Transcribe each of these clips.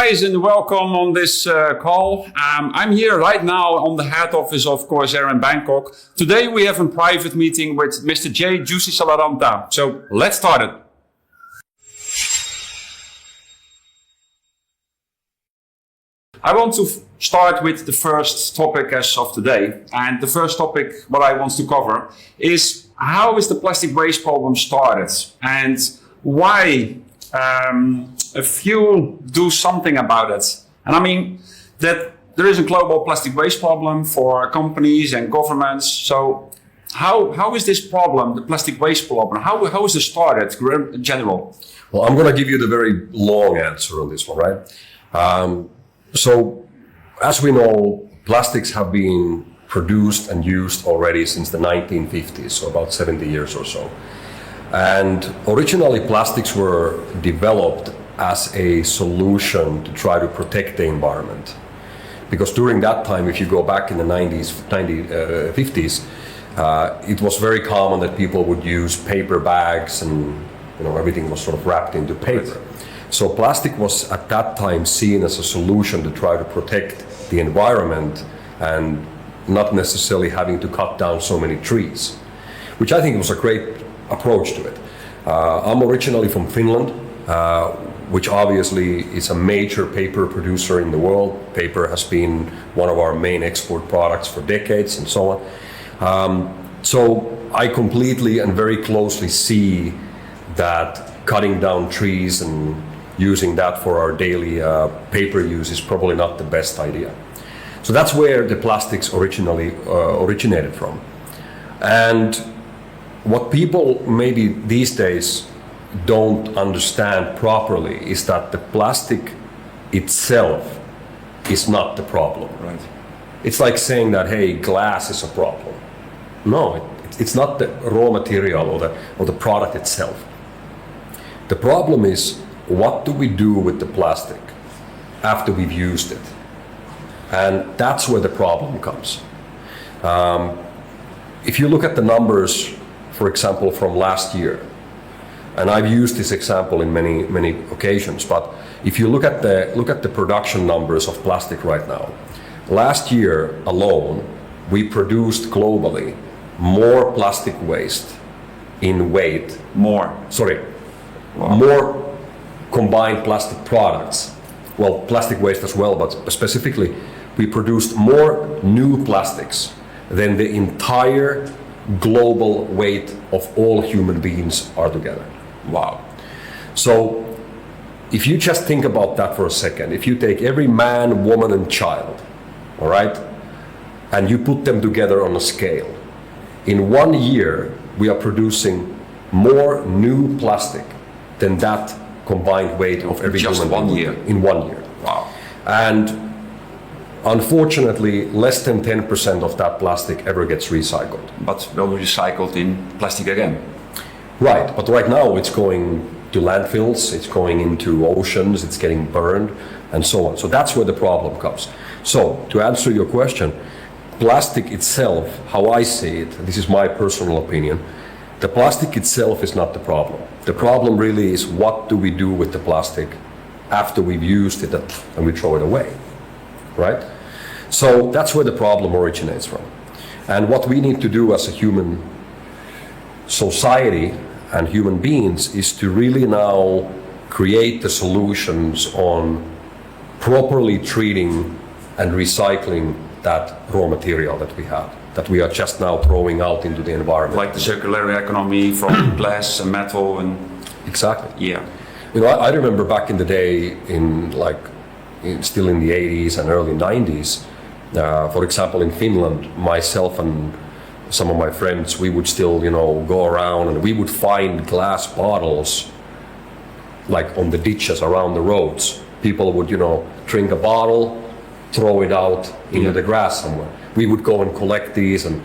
guys, and welcome on this call. I'm here right now on the head office of Corsair in Bangkok. Today we have a private meeting with Mr. J. Juicy Salaranta. So let's start it. I want to start with the first topic as of today. And the first topic what I want to cover is how is the plastic waste problem started and why a few do something about it. And I mean that there is a global plastic waste problem for companies and governments. So how is this problem, the plastic waste problem, how is it started in general? Well, I'm going to give you the very long answer on this one, right? So as we know, plastics have been produced and used already since the 1950s, so about 70 years or so. And originally plastics were developed as a solution to try to protect the environment. Because during that time, if you go back in the 50s, it was very common that people would use paper bags and everything was sort of wrapped into paper. So plastic was at that time seen as a solution to try to protect the environment and not necessarily having to cut down so many trees, which I think was a great approach to it. I'm originally from Finland, which obviously is a major paper producer in the world. Paper has been one of our main export products for decades and so on. So I completely and very closely see that cutting down trees and using that for our daily paper use is probably not the best idea. So that's where the plastics originally originated from. And what people maybe these days don't understand properly is that the plastic itself is not the problem. Right. It's like saying that, hey, glass is a problem. No, it's not the raw material or the product itself. The problem is, what do we do with the plastic after we've used it? And that's where the problem comes. If you look at the numbers, for example, from last year, and I've used this example in many occasions, but if you look at the production numbers of plastic right now, last year alone, we produced globally more plastic waste in weight. More combined plastic products, well, plastic waste as well, but specifically, we produced more new plastics than the entire global weight of all human beings are together. Wow. So if you just think about that for a second, if you take every man, woman and child, all right, and you put them together on a scale, in 1 year we are producing more new plastic than that combined weight of every just human being 1 year. In 1 year. Wow. And unfortunately, less than 10% of that plastic ever gets recycled. But will be recycled in plastic again. Right, but right now it's going to landfills, it's going into oceans, it's getting burned, and so on. So that's where the problem comes. So, to answer your question, plastic itself, how I see it, this is my personal opinion, the plastic itself is not the problem. The problem really is what do we do with the plastic after we've used it and we throw it away, right? So that's where the problem originates from. And what we need to do as a human society and human beings is to really now create the solutions on properly treating and recycling that raw material that we have, that we are just now throwing out into the environment. Like the circular economy from glass and metal and... Exactly. Yeah. I remember back in the day, still in the 80s and early 90s, for example, in Finland, myself and some of my friends, we would still, go around and we would find glass bottles like on the ditches around the roads. People would, drink a bottle, throw it out into the grass somewhere. We would go and collect these and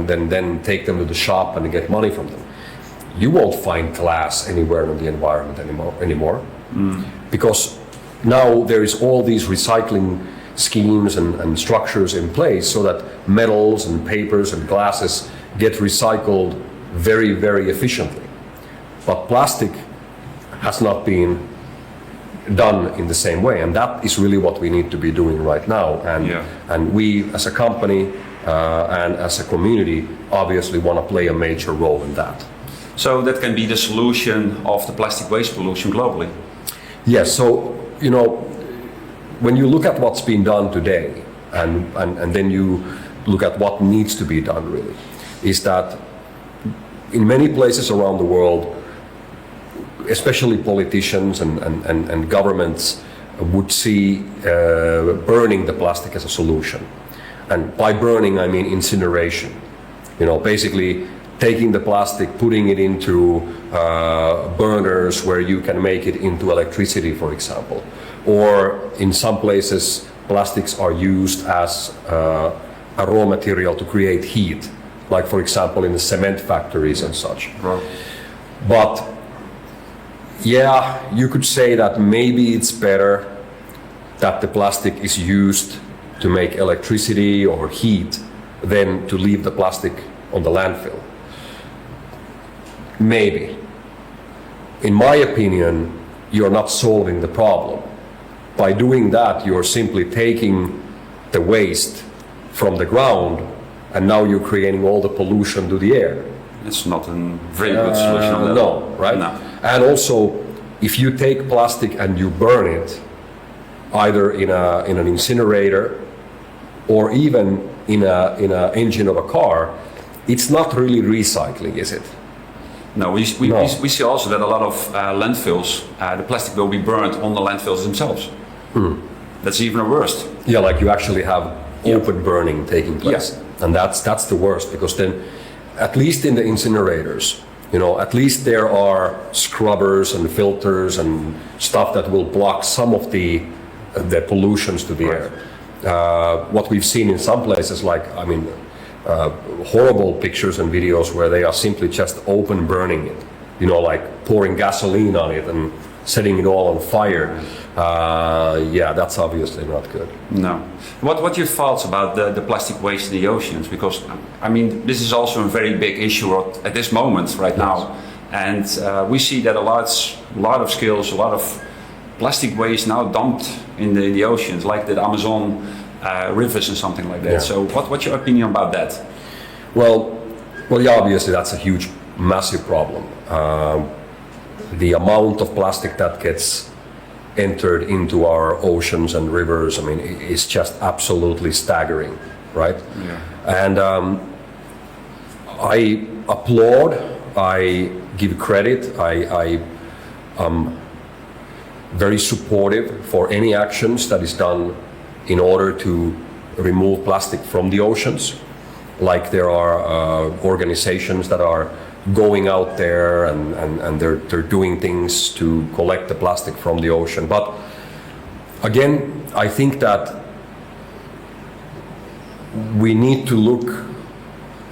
then take them to the shop and get money from them. You won't find glass anywhere in the environment anymore. Because now there is all these recycling schemes and structures in place so that metals and papers and glasses get recycled very, very efficiently. But plastic has not been done in the same way, and that is really what we need to be doing right now. And we as a company and as a community obviously want to play a major role in that. So that can be the solution of the plastic waste pollution globally? Yes, so when you look at what's been done today and then you look at what needs to be done really, is that in many places around the world, especially politicians and governments would see burning the plastic as a solution. And by burning, I mean incineration. Basically taking the plastic, putting it into burners where you can make it into electricity, for example. Or in some places, plastics are used as a raw material to create heat, like for example in the cement factories and such. Right. But yeah, you could say that maybe it's better that the plastic is used to make electricity or heat than to leave the plastic on the landfill. Maybe. In my opinion, you're not solving the problem. By doing that, you're simply taking the waste from the ground and now you're creating all the pollution to the air. It's not a very good solution on that. No, right? No. And also, if you take plastic and you burn it, either in an incinerator or even in an engine of a car, it's not really recycling, is it? No, we see also that a lot of landfills, the plastic will be burned on the landfills themselves. That's even the worst. Yeah, like you actually have open burning taking place. And that's the worst, because then, at least in the incinerators, at least there are scrubbers and filters and stuff that will block some of the pollutions to the air. What we've seen in some places, horrible pictures and videos where they are simply just open burning it, like pouring gasoline on it and setting it all on fire. That's obviously not good. No. What are your thoughts about the plastic waste in the oceans? Because, this is also a very big issue at this moment right now. And we see that a lot of skills, a lot of plastic waste now dumped in the oceans, like the Amazon rivers and something like that. Yeah. So what's your opinion about that? Well, yeah, obviously that's a huge, massive problem. The amount of plastic that gets entered into our oceans and rivers, is just absolutely staggering, right? Yeah. And I applaud, I give credit, I am very supportive for any actions that is done in order to remove plastic from the oceans. Like there are organizations that are going out there and they're doing things to collect the plastic from the ocean. But again, I think that we need to look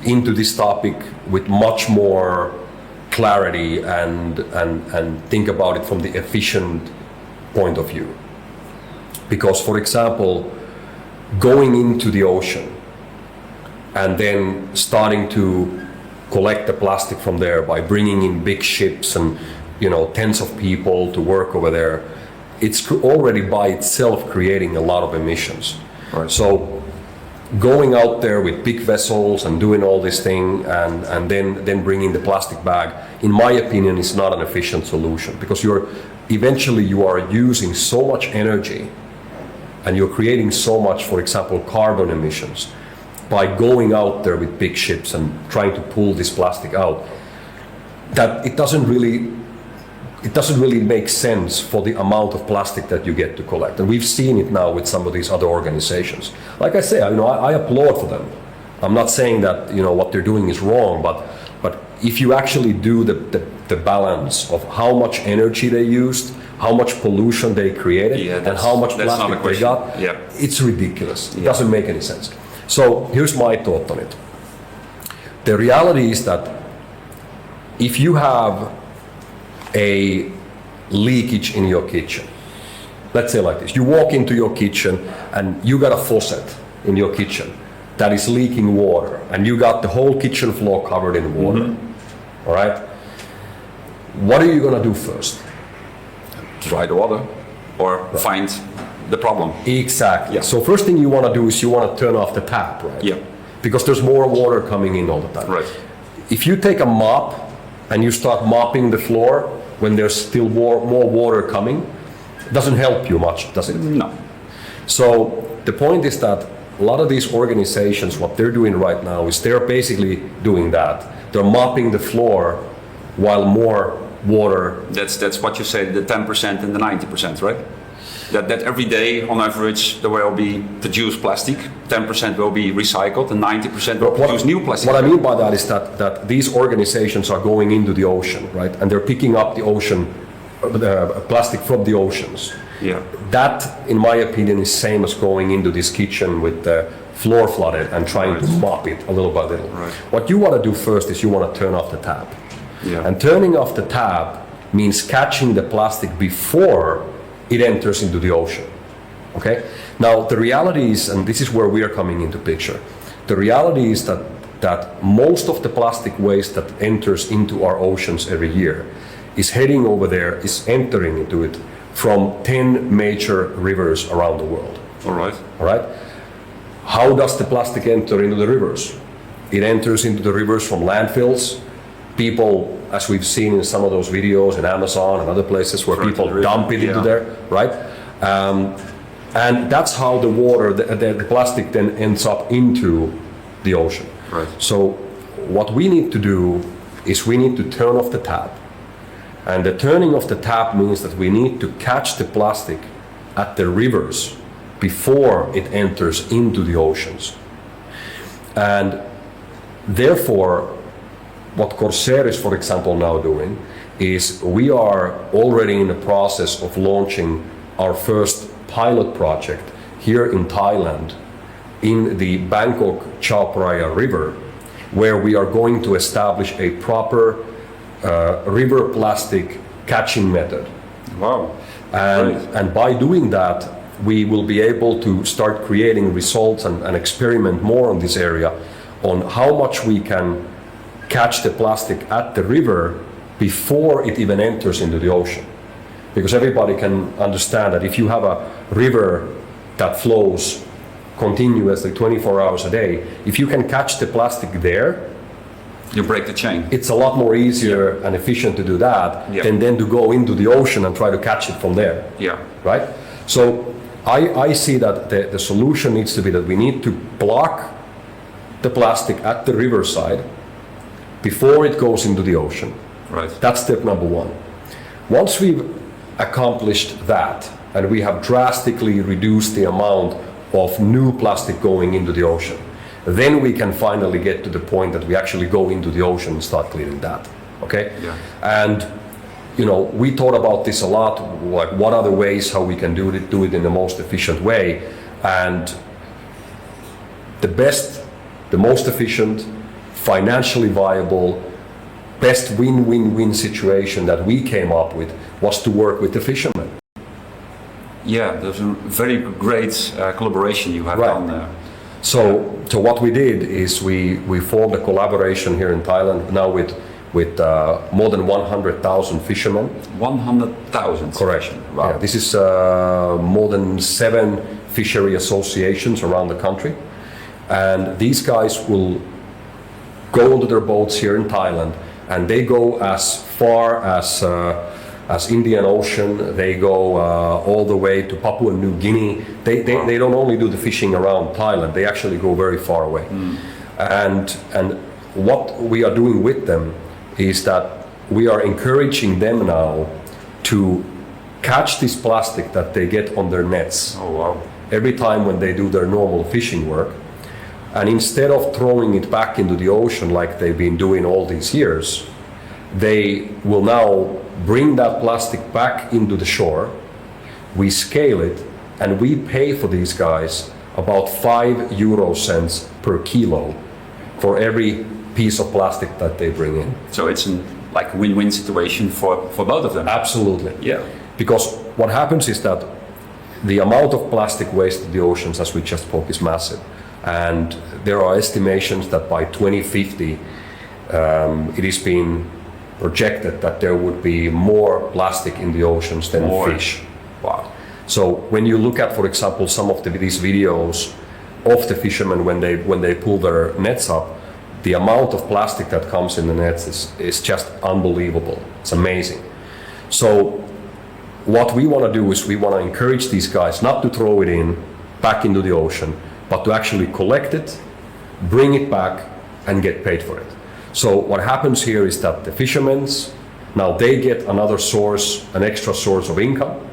into this topic with much more clarity and think about it from the efficient point of view. Because, for example, going into the ocean and then starting to collect the plastic from there by bringing in big ships and tens of people to work over there, it's already by itself creating a lot of emissions. Right. So going out there with big vessels and doing all this thing and then bringing the plastic bag, in my opinion, is not an efficient solution, because eventually you are using so much energy and you're creating so much, for example, carbon emissions by going out there with big ships and trying to pull this plastic out, that it doesn't really make sense for the amount of plastic that you get to collect. And we've seen it now with some of these other organizations. Like I say, I applaud for them. I'm not saying that what they're doing is wrong, but if you actually do the balance of how much energy they used, how much pollution they created, and how much plastic they got, it's ridiculous. It doesn't make any sense. So here's my thought on it. The reality is that if you have a leakage in your kitchen, let's say like this, you walk into your kitchen and you got a faucet in your kitchen that is leaking water, and you got the whole kitchen floor covered in water. All right? What are you going to do first? Dry the water. or find the problem. Exactly. Yeah. So first thing you want to do is you want to turn off the tap, right? Yeah. Because there's more water coming in all the time. Right. If you take a mop and you start mopping the floor when there's still more water coming, it doesn't help you much, does it? No. So the point is that a lot of these organizations, what they're doing right now is they're basically doing that. They're mopping the floor while more water. That's what you say, the 10% and the 90%, right? That every day, on average, there will be produced plastic, 10% will be recycled, and 90% will produce new plastic. What I mean by that is that these organizations are going into the ocean, right? And they're picking up the ocean, plastic from the oceans. Yeah. That, in my opinion, is same as going into this kitchen with the floor flooded and trying to mop it a little by little. Right. What you want to do first is you want to turn off the tap. Yeah. And turning off the tap means catching the plastic before it enters into the ocean. Okay? Now the reality is, and this is where we are coming into picture, the reality is that most of the plastic waste that enters into our oceans every year is heading over there, is entering into it from 10 major rivers around the world. All right. All right? How does the plastic enter into the rivers? It enters into the rivers from landfills. People, as we've seen in some of those videos in Amazon and other places where people dump it into there, right? And that's how the water, the plastic then ends up into the ocean. Right. So what we need to do is we need to turn off the tap. And the turning of the tap means that we need to catch the plastic at the rivers before it enters into the oceans. And therefore, what Corsair is, for example, now doing is we are already in the process of launching our first pilot project here in Thailand in the Bangkok Chao Phraya River, where we are going to establish a proper river plastic catching method. Wow. And by doing that, we will be able to start creating results and experiment more on this area on how much we can catch the plastic at the river before it even enters into the ocean. Because everybody can understand that if you have a river that flows continuously 24 hours a day, if you can catch the plastic there, you break the chain. it's a lot more easier and efficient to do that than then to go into the ocean and try to catch it from there. Yeah. Right? So I see that the solution needs to be that we need to block the plastic at the riverside before it goes into the ocean. Right. That's step number one. Once we've accomplished that and we have drastically reduced the amount of new plastic going into the ocean, then we can finally get to the point that we actually go into the ocean and start cleaning that. Okay? Yeah. And you know, we thought about this a lot, like what are the ways how we can do it in the most efficient way. And the best, the most efficient, financially viable, best win-win-win situation that we came up with was to work with the fishermen. Yeah, there's a very great collaboration you have done there. So what we did is we formed a collaboration here in Thailand now with more than 100,000 fishermen. 100,000? Correct. Wow. Yeah, this is more than 7 fishery associations around the country. And these guys will go onto their boats here in Thailand, and they go as far as Indian Ocean. They go all the way to Papua New Guinea. They don't only do the fishing around Thailand, they actually go very far away. And what we are doing with them is that we are encouraging them now to catch this plastic that they get on their nets. Oh, wow. Every time when they do their normal fishing work. And instead of throwing it back into the ocean like they've been doing all these years, they will now bring that plastic back into the shore. We scale it and we pay for these guys about 5 euro cents per kilo for every piece of plastic that they bring in. So it's like a win-win situation for both of them. Absolutely. Yeah. Because what happens is that the amount of plastic waste in the oceans, as we just spoke, is massive. And there are estimations that by 2050, it is being projected that there would be more plastic in the oceans than fish. Wow. So when you look at, for example, some of these videos of the fishermen when they pull their nets up, the amount of plastic that comes in the nets is just unbelievable. It's amazing. So what we want to do is we want to encourage these guys not to throw it back into the ocean, but to actually collect it, bring it back, and get paid for it. So what happens here is that the fishermen, now they get another source, an extra source of income.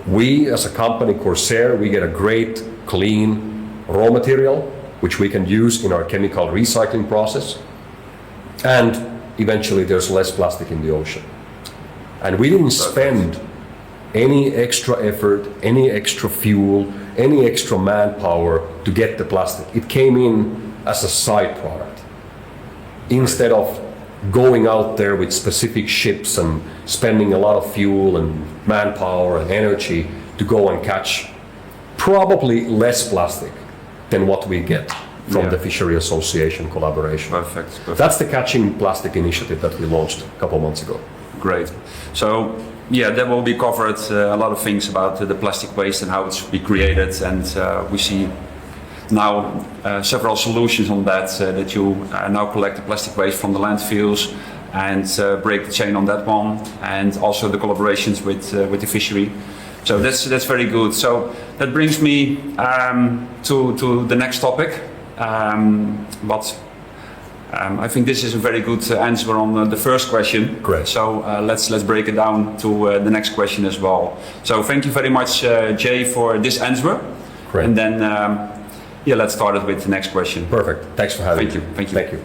We as a company, Corsair, we get a great, clean raw material, which we can use in our chemical recycling process. And eventually there's less plastic in the ocean. And we didn't spend any extra effort, any extra fuel, any extra manpower to get the plastic. It came in as a side product. Instead of going out there with specific ships and spending a lot of fuel and manpower and energy to go and catch probably less plastic than what we get from the Fishery Association collaboration. Perfect. That's the Catching Plastic initiative that we launched a couple of months ago. Great. So yeah, there will be covered a lot of things about the plastic waste and how it should be created, and we see now several solutions on that, that you now collect the plastic waste from the landfills and break the chain on that one, and also the collaborations with the fishery. So that's very good. So that brings me to the next topic. I think this is a very good answer on the first question. Great. So let's break it down to the next question as well. So thank you very much, Jay, for this answer. Great. And then let's start it with the next question. Perfect. Thanks for having me. Thank you. Thank you.